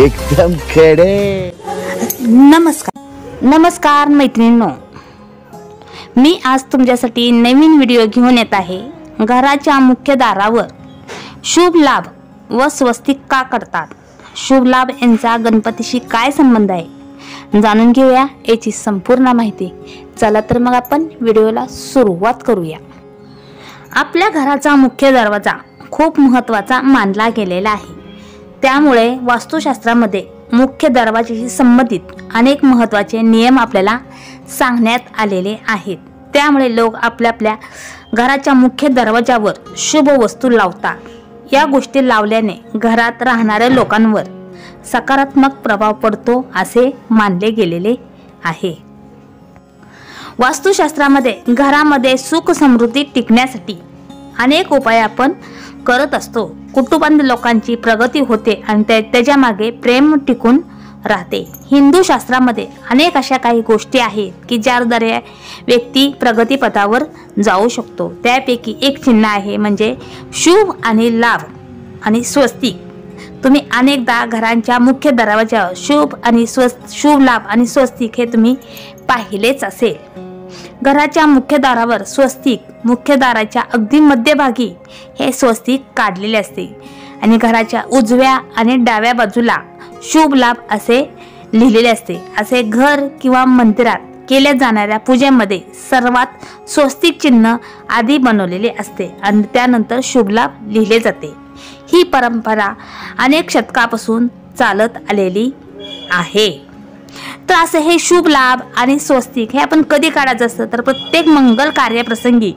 एकदम खडे। नमस्कार मैत्रिणींनो, मी आज तुमच्यासाठी नवीन व्हिडिओ घेऊन येत आहे। घराच्या मुख्य दारावर शुभ लाभ व स्वस्तिक का करतात, शुभ लाभ यांचा गणपतीशी काय संबंध आहे, जाणून घेऊया याची संपूर्ण माहिती। चला तर मग आपण व्हिडिओला सुरुवात करूया। आपल्या घराचा मुख्य दरवाजा खूप महत्त्वाचा मानला गेलेला आहे, त्यामुळे वास्तुशास्त्रामध्ये मुख्य दरवाजाशी संबंधित अनेक महत्त्वाचे नियम आपल्याला सांगण्यात आलेले आहेत। त्यामुळे लोक आपल्या घराच्या मुख्य दरवाजावर शुभ वस्तू लावतात। या गोष्टी लावल्याने घरात राहणाऱ्या लोकांवर सकारात्मक प्रभाव पडतो असे मानले गेलेले आहे। वास्तुशास्त्रामध्ये घरामध्ये सुख समृद्धी टिकण्यासाठी अनेक उपाय आपण करत असतो। कुटुंबातील लोकांची प्रगती होते आणि त्याच्या मागे प्रेम टिकून राहते। हिंदू शास्त्रामध्ये अनेक अशा काही गोष्टी आहेत की ज्याद्वारे व्यक्ती प्रगतीपथावर जाऊ शकतो। त्यापैकी एक चिन्ह आहे म्हणजे शुभ आणि लाभ आणि स्वस्तिक। तुम्ही अनेकदा घरांच्या मुख्य दरवाजावर शुभ लाभ आणि स्वस्तिक हे तुम्ही पाहिलेच असेल। घराच्या मुख्य दारावर स्वस्तिक मुख्य दाराच्या अगदी मध्यभागी हे स्वस्तिक काढलेले असते आणि घराच्या उजव्या आणि डाव्या बाजूला शुभ लाभ असे लिहिलेले असते। असे घर किंवा मंदिरात केल्या जाणाऱ्या पूजेमध्ये सर्वात स्वस्तिक चिन्ह आधी बनवलेले असते आणि त्यानंतर शुभ लाभ लिहिले जाते। ही परंपरा अनेक शतकापासून चालत आलेली आहे। तर असे हे शुभ लाभ आणि स्वस्तिक हे आपण कधी काढायचं असतं तर प्रत्येक मंगल कार्यप्रसंगी,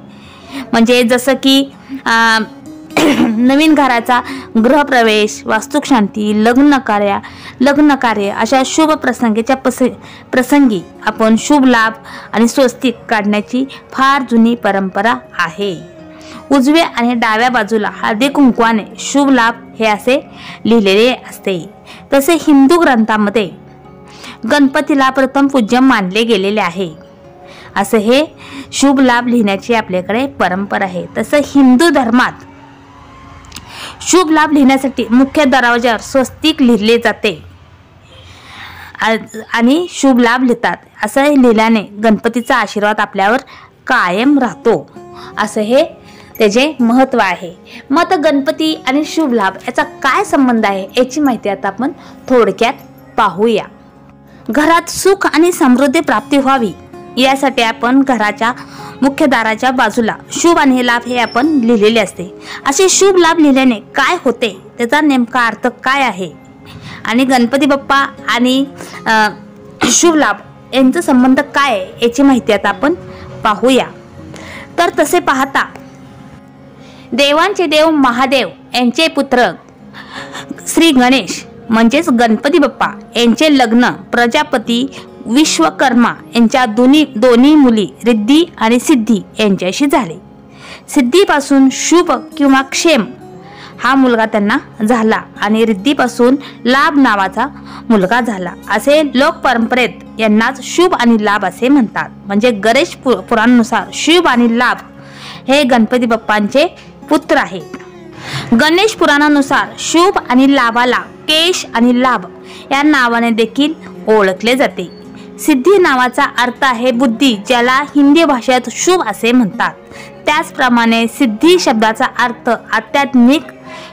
म्हणजे जसं की नवीन घराचा गृहप्रवेश, वास्तुशांती, लग्न कार्य अशा शुभ प्रसंगी आपण शुभ लाभ आणि स्वस्तिक काढण्याची फार जुनी परंपरा आहे। उजव्या आणि डाव्या बाजूला हळदी कुंकवाने शुभ लाभ हे असे लिहिलेले असते। तसे हिंदू ग्रंथामध्ये गणपतीला प्रथम पूज्य मानले गेलेले आहे। असे हे शुभ लाभ लिहिण्याची आपल्याकडे परंपरा आहे। तसं हिंदू धर्मात शुभ लाभ लिहिण्यासाठी मुख्य दरवाजावर स्वस्तिक लिहिले जाते आणि शुभ लाभ लिहितात। असं लिहिल्याने गणपतीचा आशीर्वाद आपल्यावर कायम राहतो, असं हे त्याचे महत्त्व आहे। मग गणपती आणि शुभ लाभ याचा काय संबंध आहे याची माहिती आता आपण थोडक्यात पाहूया। घरात सुख आणि समृद्धी प्राप्ती व्हावी यासाठी आपण घराच्या मुख्य दाराच्या बाजूला शुभ आणि लाभ हे आपण लिहिलेले असते। असे शुभ लाभ लिहिल्याने काय होते, त्याचा नेमका अर्थ काय आहे आणि गणपती बाप्पा आणि शुभ लाभ यांचा संबंध काय आहे याची माहिती आता आपण पाहूया। तर तसे पाहता देवांचे देव महादेव यांचे पुत्र श्री गणेश म्हणजेच गणपती बाप्पा यांचे लग्न प्रजापती विश्वकर्मा यांच्या दोन्ही मुली रिद्धी आणि सिद्धी यांच्याशी झाले। सिद्धीपासून शुभ किंवा क्षेम हा मुलगा त्यांना झाला आणि रिद्धीपासून लाभ नावाचा मुलगा झाला। असे लोक परंपरेत यांनाच शुभ आणि लाभ असे म्हणतात। म्हणजे गणेश पुराणानुसार शुभ आणि लाभ हे गणपती बाप्पांचे पुत्र आहेत। गणेश पुराणानुसार शुभ आणि लाभाला केश आणि लाभ या नावाने देखील ओळखले जाते। सिद्धी नावाचा अर्थ आहे बुद्धी, ज्याला हिंदी भाषेत शुभ असे म्हणतात। त्याचप्रमाणे सिद्धी शब्दाचा अर्थ आध्यात्मिक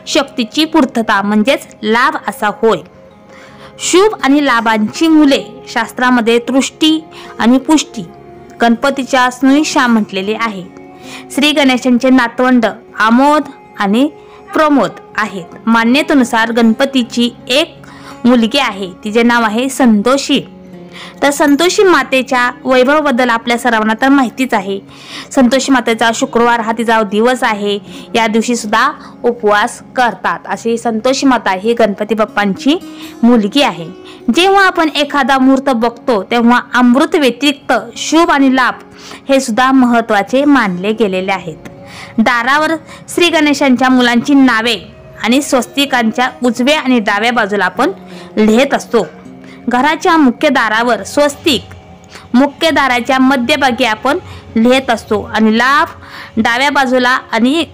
शक्तीची पूर्तता म्हणजेच लाभ असा होय। शुभ आणि लाभांची मुले शास्त्रामध्ये तृष्टी आणि पुष्टी गणपतीच्या स्नुषा म्हटलेले आहे। श्री गणेशांचे नातवंड आमोद आणि प्रमोद आहेत। मान्यतेनुसार गणपतीची एक मुलगी आहे, तिचे नाव आहे संतोषी। तर संतोषी मातेच्या वैभवाबद्दल आपल्या सर्वांना तर माहितीच आहे। संतोषी मातेचा शुक्रवार हा तिचा दिवस आहे, या दिवशी सुद्धा उपवास करतात। अशी संतोषी माता ही गणपती बाप्पांची मुलगी आहे। जेव्हा आपण एखादा मुहूर्त बघतो तेव्हा अमृत व्यतिरिक्त शुभ आणि लाभ हे सुद्धा महत्त्वाचे मानले गेलेले आहेत। दारावर श्री गणेशांच्या मुलांची नावे आणि स्वस्तिकांच्या उजव्या आणि डाव्या बाजूला आपण लिहित असतो। घराच्या मुख्य दारावर स्वस्तिक मुख्य दाराच्या मध्यभागी आपण लिहित असतो आणि लाभ डाव्या बाजूला आणि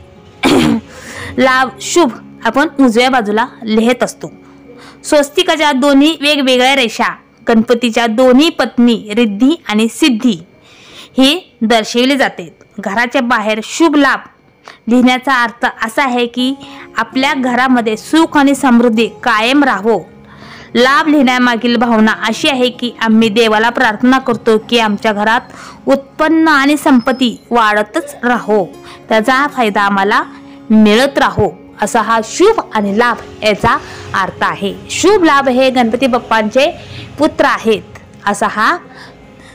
लाभ शुभ आपण उजव्या बाजूला लिहित असतो। स्वस्तिकाच्या दोन्ही वेगवेगळ्या रेषा गणपतीच्या दोन्ही पत्नी रिद्धी आणि सिद्धी हे दर्शविले जाते. घराच्या बाहेर शुभ लाभ लिहिण्याचा अर्थ असा आहे की आपल्या घरामध्ये सुख आणि समृद्धी कायम राहो. लाभ लिहिण्यामागील भावना अशी आहे की आम्ही देवाला प्रार्थना करतो की आमच्या घरात उत्पन्न आणि संपत्ती वाढतच राहो, त्याचा फायदा आम्हाला मिळत राहो, असा हा शुभ आणि लाभ याचा अर्थ आहे. शुभ लाभ हे गणपती बाप्पांचे पुत्र आहेत असा हा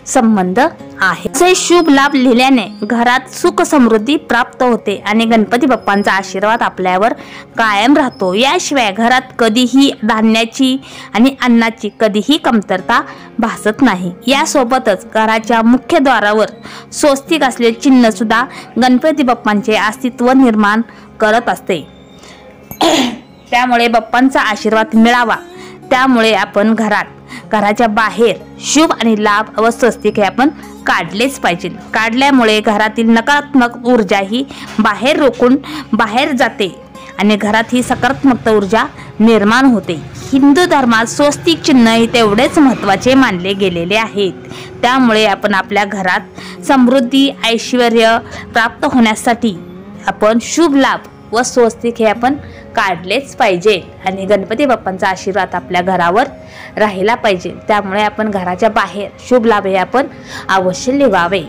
संबंध आहे. असे शुभ लाभ लिहिल्याने घरात सुख समृद्धी प्राप्त होते आणि गणपती बाप्पांचा आशीर्वाद आपल्यावर कायम राहतो. याशिवाय घरात कधीही धान्याची आणि अन्नाची कधीही कमतरता भासत नाही. यासोबतच घराच्या मुख्य द्वारावर स्वस्तिक असलेले चिन्ह सुद्धा गणपती बाप्पांचे अस्तित्व निर्माण करत असते. त्यामुळे बाप्पांचा आशीर्वाद मिळावा, त्यामुळे आपण घराच्या बाहेर शुभ आणि लाभ व स्वस्तिक हे आपण काढलेच पाहिजे. काढल्यामुळे घरातील नकारात्मक ऊर्जा ही बाहेर रोखून बाहेर जाते आणि घरात ही सकारात्मक ऊर्जा निर्माण होते. हिंदू धर्मात स्वस्तिक चिन्ह हे तेवढेच महत्त्वाचे मानले गेलेले आहेत. त्यामुळे आपण आपल्या घरात समृद्धी ऐश्वर्य प्राप्त होण्यासाठी आपण शुभ लाभ व स्वस्तिक हे आपण काढलेच पाहिजे आणि गणपती बाप्पांचा आशीर्वाद आपल्या घरावर राहिला पाहिजे. त्यामुळे आपण घराच्या बाहेर शुभ लाभ हे आपण अवश्य लिहावे.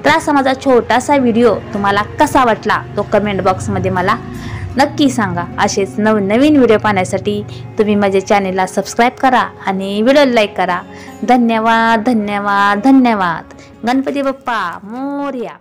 तर असा माझा छोटासा व्हिडिओ तुम्हाला कसा वाटला तो कमेंट बॉक्समध्ये मला नक्की सांगा. असेच नवीन व्हिडिओ पाहण्यासाठी तुम्ही माझ्या चॅनेलला सबस्क्राईब करा आणि व्हिडिओ लाईक करा. धन्यवाद धन्यवाद धन्यवाद. गणपती बाप्पा मोरया.